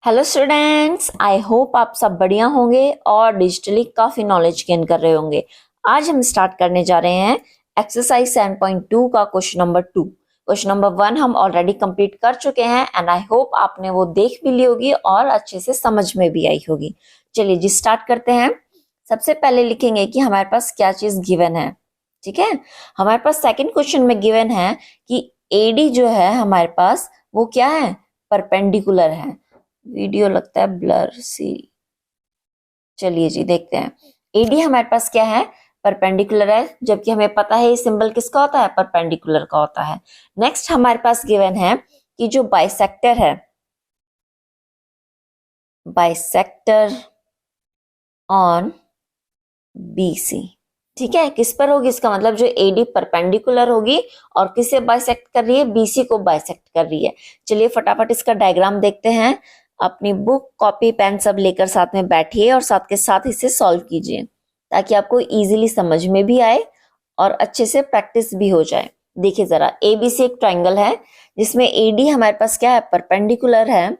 Hello students, I hope आप सब बढ़िया होंगे और डिजिटली काफी नॉलेज गेन कर रहे होंगे। आज हम स्टार्ट करने जा रहे हैं एक्सरसाइज 7.2 का क्वेश्चन नंबर 2। क्वेश्चन नंबर 1 हम ऑलरेडी कंप्लीट कर चुके हैं एंड आई होप आपने वो देख भी ली होगी और अच्छे से समझ में भी आई होगी। चलिए जी स्टार्ट करते हैं। सबसे पहले लिखेंगे कि हमारे पास क्या चीज गिवन है। ठीक है, हमारे पास सेकेंड क्वेश्चन में गिवन है कि एडी जो है हमारे पास वो क्या है, परपेंडिकुलर है। वीडियो लगता है ब्लर सी। चलिए जी देखते हैं। एडी हमारे पास क्या है, परपेंडिकुलर है, जबकि हमें पता है ये सिंबल किसका होता है, परपेंडिकुलर का होता है। नेक्स्ट हमारे पास गिवन है कि जो बाइसेक्टर है, बाइसेक्टर ऑन बीसी, ठीक है, किस पर होगी, इसका मतलब जो एडी परपेंडिकुलर होगी और किसे बाइसेक्ट कर रही है, बीसी को बाइसेक्ट कर रही है। चलिए फटाफट इसका डायग्राम देखते हैं। अपनी बुक कॉपी पेन सब लेकर साथ में बैठिए और साथ के साथ इसे सॉल्व कीजिए ताकि आपको इजीली समझ में भी आए और अच्छे से प्रैक्टिस भी हो जाए। देखिए जरा, एबीसी एक ट्राइंगल है जिसमें एडी हमारे पास क्या है, परपेंडिकुलर है,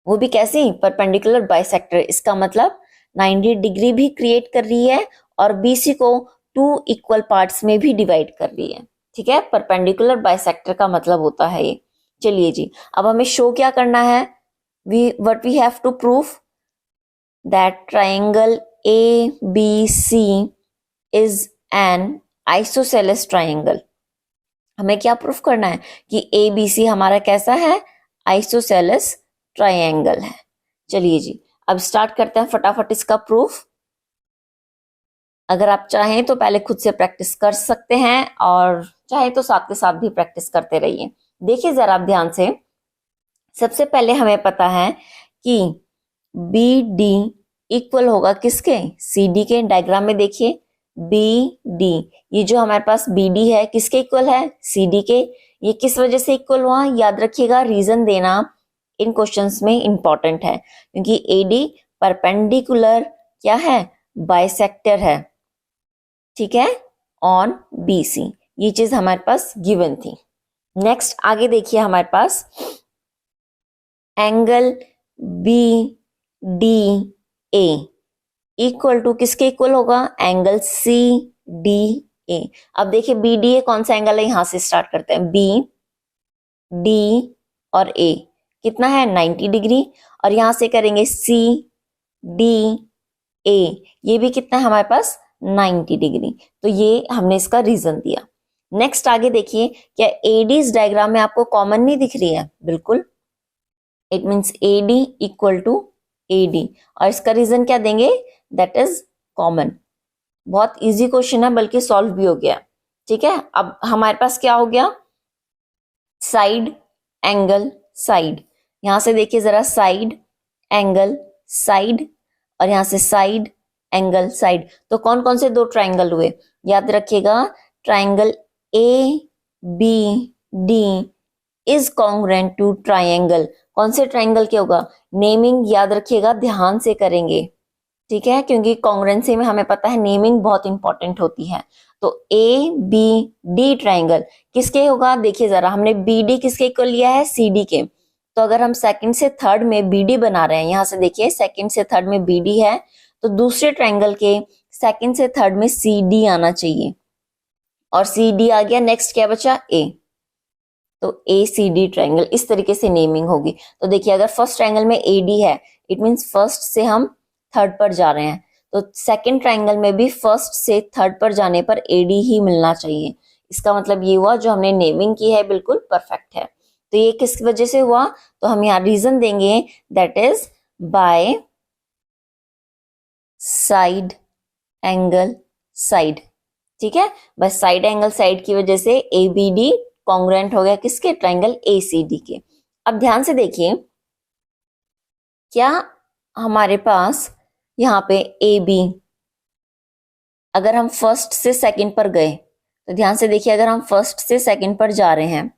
वो भी कैसी, परपेंडिकुलर बाइसेक्टर। इसका मतलब 90 डिग्री भी क्रिएट कर रही है और बीसी को 2 इक्वल पार्ट्स में भी डिवाइड कर रही है। ठीक है, परपेंडिकुलर बाइसेक्टर का मतलब होता है ये। चलिए जी, अब हमें शो क्या करना है, what we have to proof that triangle ABC is an isosceles triangle. हमें क्या प्रूफ करना है कि ABC हमारा कैसा है, आइसोसेलेस ट्राइंगल है। चलिए जी अब स्टार्ट करते हैं फटाफट इसका प्रूफ। अगर आप चाहें तो पहले खुद से प्रैक्टिस कर सकते हैं और चाहे तो साथ के साथ भी प्रैक्टिस करते रहिए। देखिए जरा आप ध्यान से, सबसे पहले हमें पता है कि BD इक्वल होगा किसके, CD के। डायग्राम में देखिए BD, ये जो हमारे पास BD है किसके इक्वल है, CD के। ये किस वजह से इक्वल हुआ, याद रखिएगा, रीजन देना इन क्वेश्चंस में इंपॉर्टेंट है, क्योंकि AD परपेंडिकुलर क्या है, बाइसेक्टर है। ठीक है, ऑन BC, ये चीज हमारे पास गिवन थी। नेक्स्ट आगे देखिए, हमारे पास एंगल BDA इक्वल टू किसके इक्वल होगा, एंगल CDA। अब देखिए BDA कौन सा एंगल है, यहां से स्टार्ट करते हैं। BD और A कितना है, 90 डिग्री, और यहां से करेंगे CDA, ये भी कितना है हमारे पास, 90 डिग्री। तो ये हमने इसका रीजन दिया। नेक्स्ट आगे देखिए, क्या AD इस डायग्राम में आपको कॉमन नहीं दिख रही है, बिल्कुल, it means AD equal to AD, और इसका रीजन क्या देंगे, दैट इज कॉमन। बहुत इजी क्वेश्चन है, बल्कि सॉल्व भी हो गया। ठीक है, अब हमारे पास क्या हो गया, साइड एंगल साइड। यहां से देखिए जरा, साइड एंगल साइड और यहां से साइड एंगल साइड, तो कौन कौन से दो ट्राइंगल हुए, याद रखिएगा, triangle ABD is congruent to triangle, कौन से ट्राइंगल के होगा, नेमिंग याद रखिएगा, ध्यान से करेंगे। ठीक है, क्योंकि कॉन्ग्रुएंसी में हमें पता है नेमिंग बहुत इंपॉर्टेंट होती है। तो ABD ट्राइंगल किसके होगा, देखिए जरा, हमने BD किसके इक्वल लिया है, CD के। तो अगर हम सेकंड से थर्ड में BD बना रहे हैं, यहां से देखिए सेकंड से थर्ड में BD है, तो दूसरे ट्राइंगल के सेकंड से थर्ड में CD आना चाहिए, और CD आ गया, नेक्स्ट क्या बचा, A। तो ACD ट्राइंगल, इस तरीके से नेमिंग होगी। तो देखिए अगर फर्स्ट ट्राइंगल में AD है, इट मींस फर्स्ट से हम थर्ड पर जा रहे हैं, तो सेकंड ट्राइंगल में भी फर्स्ट से थर्ड पर जाने पर AD ही मिलना चाहिए। इसका मतलब ये हुआ, जो हमने नेमिंग की है बिल्कुल परफेक्ट है। तो ये किस वजह से हुआ, तो हम यहाँ रीजन देंगे, that is by side angle side. ठीक है, बस साइड एंगल साइड की वजह से ABD कॉन्ग्रुएंट हो गया किसके, ट्राइंगल ACD के। अब ध्यान से देखिए, क्या हमारे पास यहाँ पे AB, अगर हम फर्स्ट से सेकंड पर गए, तो ध्यान से देखिए, अगर हम फर्स्ट से सेकंड पर जा रहे हैं,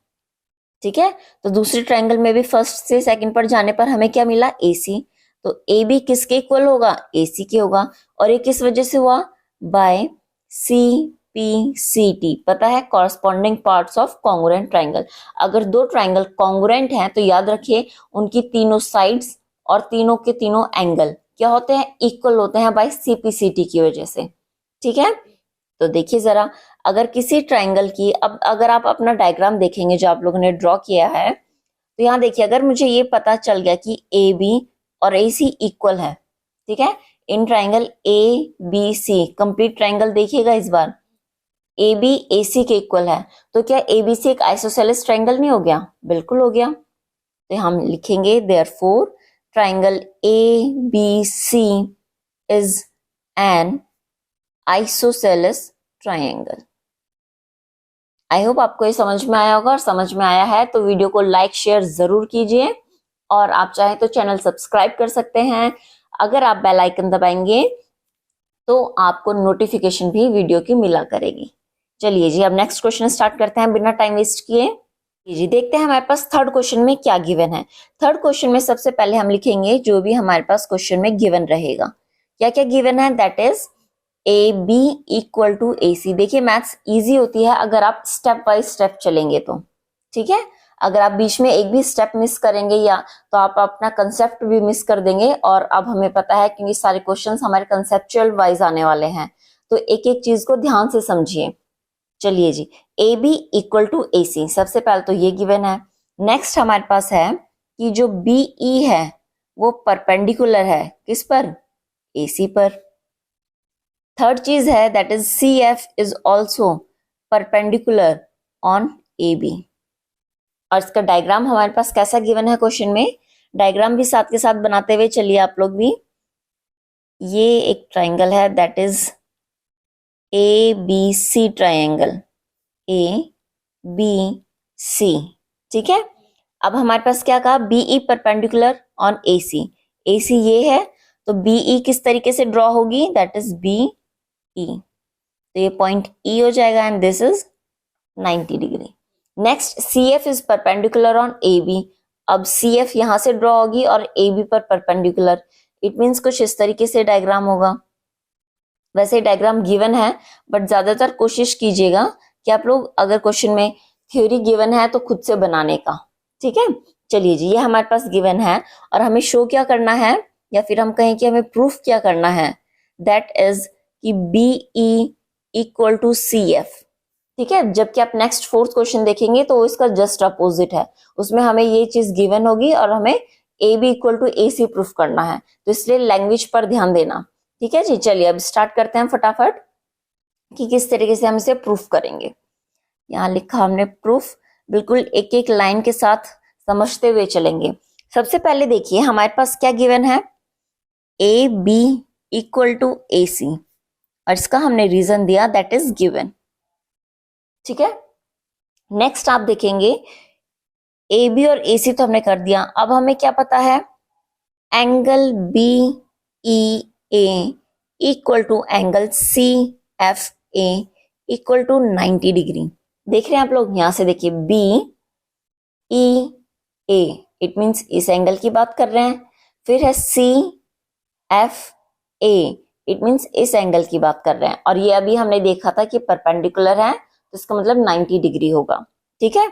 ठीक है, तो दूसरे ट्राइंगल में भी फर्स्ट से सेकंड पर जाने पर हमें क्या मिला, AC। तो AB किसके इक्वल होगा, AC के होगा, और ये किस वजह से हुआ, बाय CP CPCT पता है, corresponding parts of congruent triangle. अगर दो ट्राइंगल कॉन्ग्रुएंट हैं तो याद रखिए उनकी तीनों साइड्स और तीनों के तीनों एंगल क्या होते हैं, इक्वल होते हैं बाय CPCT की वजह से। ठीक है, तो देखिए जरा, अगर किसी ट्राइंगल की, अब अगर आप अपना डायग्राम देखेंगे जो आप लोगों ने ड्रॉ किया है, तो यहाँ देखिए अगर मुझे ये पता चल गया कि AB और AC इक्वल है, ठीक है, in triangle ABC complete triangle देखिएगा इस बार, AB AC के इक्वल है, तो क्या ABC एक आइसोसेलेस ट्राइंगल नहीं हो गया? बिल्कुल हो गया। तो हम लिखेंगे therefore triangle ABC is an isosceles triangle. I hope आपको ये समझ में आया होगा, और समझ में आया है तो वीडियो को लाइक शेयर जरूर कीजिए, और आप चाहें तो चैनल सब्सक्राइब कर सकते हैं। अगर आप बेल आइकन दबाएंगे तो आपको नोटिफिकेशन भी वीडियो की मिला करेगी। चलिए जी, अब नेक्स्ट क्वेश्चन स्टार्ट करते हैं बिना टाइम वेस्ट किए। जी देखते हैं हमारे पास थर्ड क्वेश्चन में क्या गिवन है। थर्ड क्वेश्चन में सबसे पहले हम लिखेंगे जो भी हमारे पास क्वेश्चन में गिवन रहेगा। क्या क्या गिवन है? That is AB equal to AC। देखिए मैथ्स इजी होती है अगर आप स्टेप बाय स्टेप चलेंगे तो, ठीक है। अगर आप बीच में एक भी स्टेप मिस करेंगे या तो आप अपना कंसेप्ट भी मिस कर देंगे, और अब हमें पता है क्योंकि सारे क्वेश्चंस हमारे कंसेप्चुअल वाइज आने वाले हैं, तो एक एक चीज को ध्यान से समझिए। चलिए जी, AB इक्वल टू AC, सबसे पहले तो ये गिवन है। नेक्स्ट हमारे पास है कि जो BE है वो परपेंडिकुलर है किस पर? AC पर। थर्ड चीज है that is CF is also perpendicular on AB। और इसका डायग्राम हमारे पास कैसा गिवन है क्वेश्चन में, डायग्राम भी साथ के साथ बनाते हुए चलिए आप लोग भी। ये एक ट्राइंगल है that is ABC triangle, ABC, ठीक है। अब हमारे पास क्या कहा, BE perpendicular on AC। AC ये है तो BE किस तरीके से ड्रॉ होगी, दैट इज BE, तो ये पॉइंट E हो जाएगा and this is 90 degree. Next CF is perpendicular on AB। अब CF यहां से ड्रॉ होगी और AB पर परपेंडिकुलर, इट मींस कुछ इस तरीके से डायग्राम होगा। वैसे डायग्राम गिवन है बट ज्यादातर कोशिश कीजिएगा कि आप लोग अगर क्वेश्चन में थ्योरी गिवन है तो खुद से बनाने का, ठीक है। चलिए जी, ये हमारे पास गिवन है और हमें शो क्या करना है, या फिर हम कहें कि हमें प्रूफ क्या करना है, दैट इज कि BE इक्वल टू CF, ठीक है। जबकि आप नेक्स्ट फोर्थ क्वेश्चन देखेंगे तो इसका जस्ट अपोजिट है, उसमें हमें ये चीज गिवन होगी और हमें AB equal to AC proof करना है, तो इसलिए लैंग्वेज पर ध्यान देना, ठीक है जी। चलिए अब स्टार्ट करते हैं फटाफट कि किस तरीके से हम इसे प्रूफ करेंगे। यहाँ लिखा हमने प्रूफ, बिल्कुल एक एक लाइन के साथ समझते हुए चलेंगे। सबसे पहले देखिए हमारे पास क्या गिवन है, AB इक्वल टू AC, और इसका हमने रीजन दिया दैट इज गिवन, ठीक है। नेक्स्ट आप देखेंगे AB और AC तो हमने कर दिया, अब हमें क्या पता है, angle BEA equal to angle CFA equal to 90 degree. देख रहे हैं आप लोग, यहां से देखिए BEA इट मींस इस एंगल की बात कर रहे हैं, फिर है CFA इट मींस इस एंगल की बात कर रहे हैं, और ये अभी हमने देखा था कि परपेंडिकुलर है तो इसका मतलब 90 डिग्री होगा, ठीक है।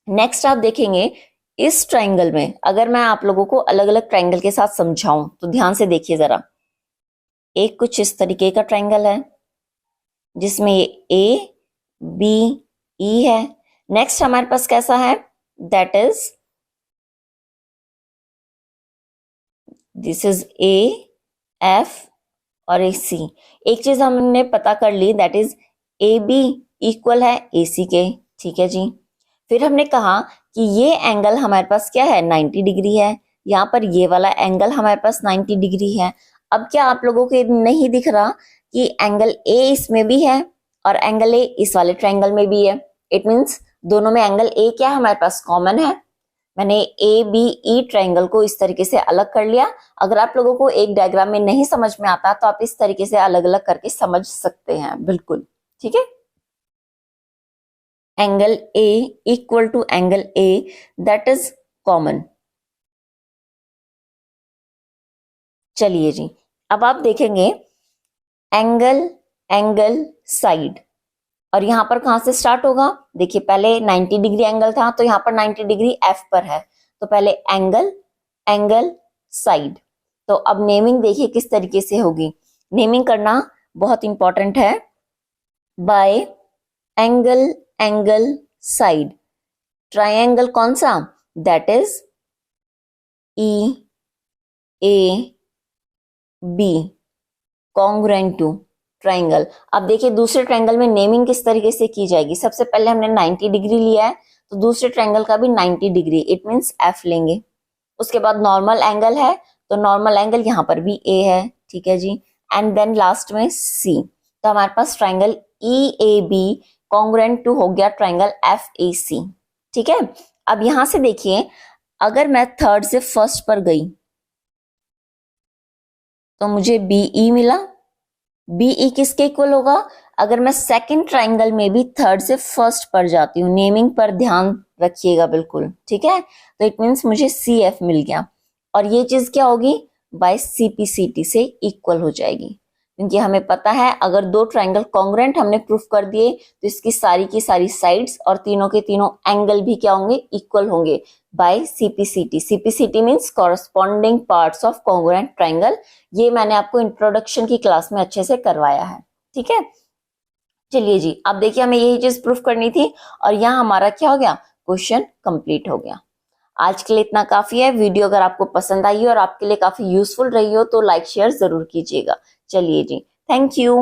नेक्स्ट आप देखेंगे इस ट्राइंगल में, अगर मैं आप लोगों को अलग अलग ट्राइंगल के साथ समझाऊं तो ध्यान से देखिए जरा। एक कुछ इस तरीके का ट्राइंगल है जिसमें ये ABE है। नेक्स्ट हमारे पास कैसा है, that is this is AF और AC। एक चीज हमने पता कर ली दैट इज AB इक्वल है AC के, ठीक है जी। फिर हमने कहा कि ये एंगल हमारे पास क्या है, 90 डिग्री है, यहाँ पर ये वाला एंगल हमारे पास 90 डिग्री है। अब क्या आप लोगों को नहीं दिख रहा कि एंगल A इसमें भी है और एंगल A इस वाले ट्रायंगल में भी है, इट मींस दोनों में एंगल A क्या है हमारे पास कॉमन है। मैंने ABE ट्रायंगल को इस तरीके से अलग कर लिया। अगर आप लोगों को एक डायग्राम में नहीं समझ में आता तो आप इस तरीके से अलग अलग करके समझ सकते हैं, बिल्कुल ठीक है। Angle A equal to angle A that is common. चलिए जी, अब आप देखेंगे एंगल एंगल साइड, और यहाँ पर कहाँ से स्टार्ट होगा, देखिए पहले 90 डिग्री एंगल था तो यहाँ पर 90 डिग्री एफ पर है, तो पहले एंगल, एंगल, साइड। तो अब नेमिंग देखिए किस तरीके से होगी, नेमिंग करना बहुत इंपॉर्टेंट है। By angle, angle, side, triangle कौन सा, that is E A B congruent to triangle. अब देखिए दूसरे ट्रायंगल में नेमिंग किस तरीके से की जाएगी, सबसे पहले हमने 90 डिग्री लिया है तो दूसरे ट्रायंगल का भी 90 डिग्री, इट मींस एफ लेंगे। उसके बाद नॉर्मल एंगल है तो नॉर्मल एंगल यहाँ पर भी ए है, ठीक है जी, एंड देन लास्ट में सी। तो हमारे पास triangle E A B congruent to हो गया ट्रायंगल एफ ए सी, ठीक है। अब यहां से देखिए अगर मैं थर्ड से फर्स्ट पर गई तो मुझे बीई मिला, बीई किसके इक्वल होगा, अगर मैं सेकंड ट्रायंगल में भी थर्ड से फर्स्ट पर जाती हूँ, नेमिंग पर ध्यान रखिएगा बिल्कुल, ठीक है। तो इट मीन्स मुझे सी एफ मिल गया और ये चीज क्या होगी, बाय सीपीसीटी से इक्वल हो जाएगी, क्योंकि हमें पता है अगर दो ट्रायंगल कॉन्ग्रुएंट हमने प्रूफ कर दिए तो इसकी सारी की सारी साइड्स और तीनों के तीनों एंगल भी क्या होंगे, इक्वल होंगे by CPCT. CPCT means corresponding parts of congruent triangle. ये मैंने आपको इंट्रोडक्शन की क्लास में अच्छे से करवाया है, ठीक है। चलिए जी, अब देखिए हमें यही चीज प्रूफ करनी थी और यहाँ हमारा क्या हो गया, क्वेश्चन कंप्लीट हो गया। आज के लिए इतना काफी है। वीडियो अगर आपको पसंद आई हो और आपके लिए काफी यूजफुल रही हो तो लाइक शेयर जरूर कीजिएगा। चलिए जी, थैंक यू।